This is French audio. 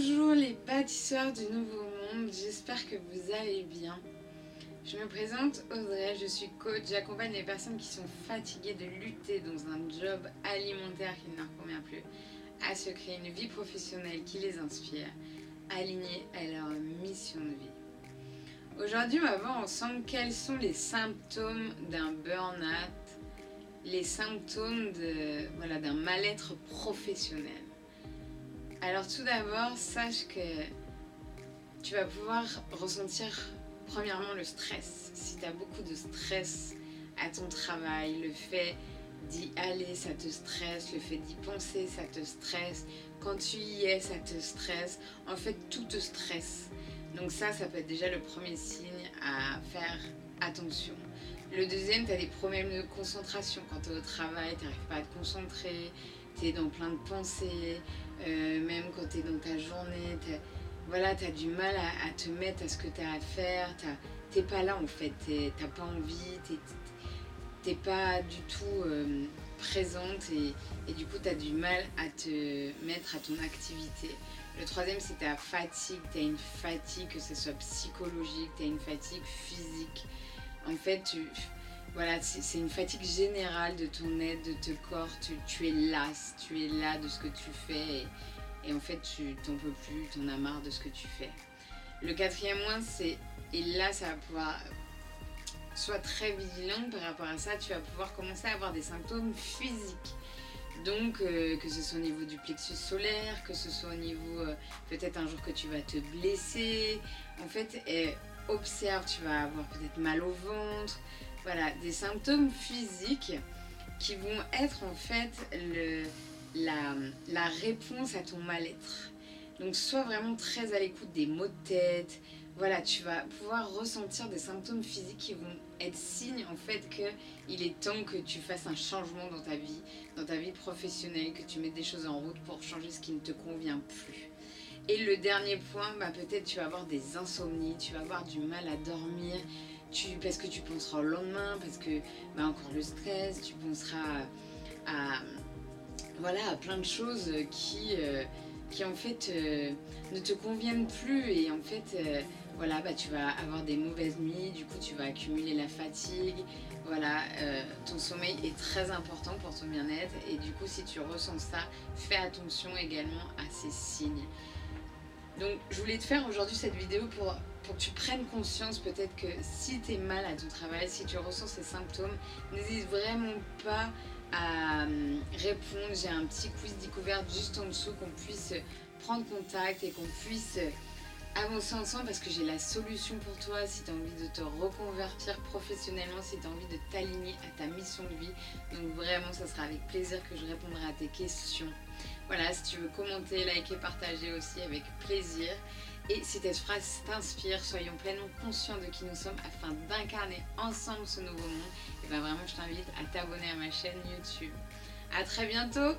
Bonjour les bâtisseurs du nouveau monde, j'espère que vous allez bien. Je me présente Audrey, je suis coach, j'accompagne les personnes qui sont fatiguées de lutter dans un job alimentaire qui ne leur convient plus, à se créer une vie professionnelle qui les inspire, alignée à leur mission de vie. Aujourd'hui, on va voir ensemble quels sont les symptômes d'un burn-out, les symptômes d'un mal-être professionnel. Alors tout d'abord, sache que tu vas pouvoir ressentir premièrement le stress. Si tu as beaucoup de stress à ton travail, le fait d'y aller, ça te stresse, le fait d'y penser, ça te stresse, quand tu y es, ça te stresse, en fait tout te stresse. Donc ça peut être déjà le premier signe à faire attention. Le deuxième, tu as des problèmes de concentration. Quand tu es au travail, tu n'arrives pas à te concentrer, tu es dans plein de pensées, même quand tu es dans ta journée, tu as du mal à te mettre à ce que tu as à faire, t'es pas là en fait, t'as pas envie, t'es pas du tout présente et du coup tu as du mal à te mettre à ton activité. Le troisième, c'est ta fatigue, tu as une fatigue, que ce soit psychologique, tu as une fatigue physique. En fait, c'est une fatigue générale de ton être, de ton corps, tu es lasse, tu es là de ce que tu fais et en fait tu t'en peux plus, tu en as marre de ce que tu fais. Le quatrième point, et là ça va pouvoir, sois très vigilante par rapport à ça, tu vas pouvoir commencer à avoir des symptômes physiques. Donc que ce soit au niveau du plexus solaire, que ce soit au niveau peut-être un jour que tu vas te blesser, en fait observe, tu vas avoir peut-être mal au ventre, voilà, des symptômes physiques qui vont être en fait la réponse à ton mal-être. Donc sois vraiment très à l'écoute des maux de tête. Voilà, tu vas pouvoir ressentir des symptômes physiques qui vont être signes en fait qu'il est temps que tu fasses un changement dans ta vie professionnelle, que tu mettes des choses en route pour changer ce qui ne te convient plus. Et le dernier point, peut-être tu vas avoir des insomnies, tu vas avoir du mal à dormir, parce que tu penseras au lendemain, parce que encore le stress, tu penseras à plein de choses qui en fait ne te conviennent plus et en fait tu vas avoir des mauvaises nuits, du coup tu vas accumuler la fatigue, ton sommeil est très important pour ton bien-être et du coup si tu ressens ça, fais attention également à ces signes. Donc je voulais te faire aujourd'hui cette vidéo pour que tu prennes conscience peut-être que si tu es mal à ton travail, si tu ressens ces symptômes, n'hésite vraiment pas à répondre. J'ai un petit quiz découverte juste en dessous, qu'on puisse prendre contact et qu'on puisse avancer ensemble parce que j'ai la solution pour toi si tu as envie de te reconvertir professionnellement, si tu as envie de t'aligner à ta mission de vie. Donc vraiment, ça sera avec plaisir que je répondrai à tes questions. Voilà, si tu veux commenter, liker, partager aussi avec plaisir. Et si cette phrase t'inspire, soyons pleinement conscients de qui nous sommes afin d'incarner ensemble ce nouveau monde. Et vraiment, je t'invite à t'abonner à ma chaîne YouTube. À très bientôt!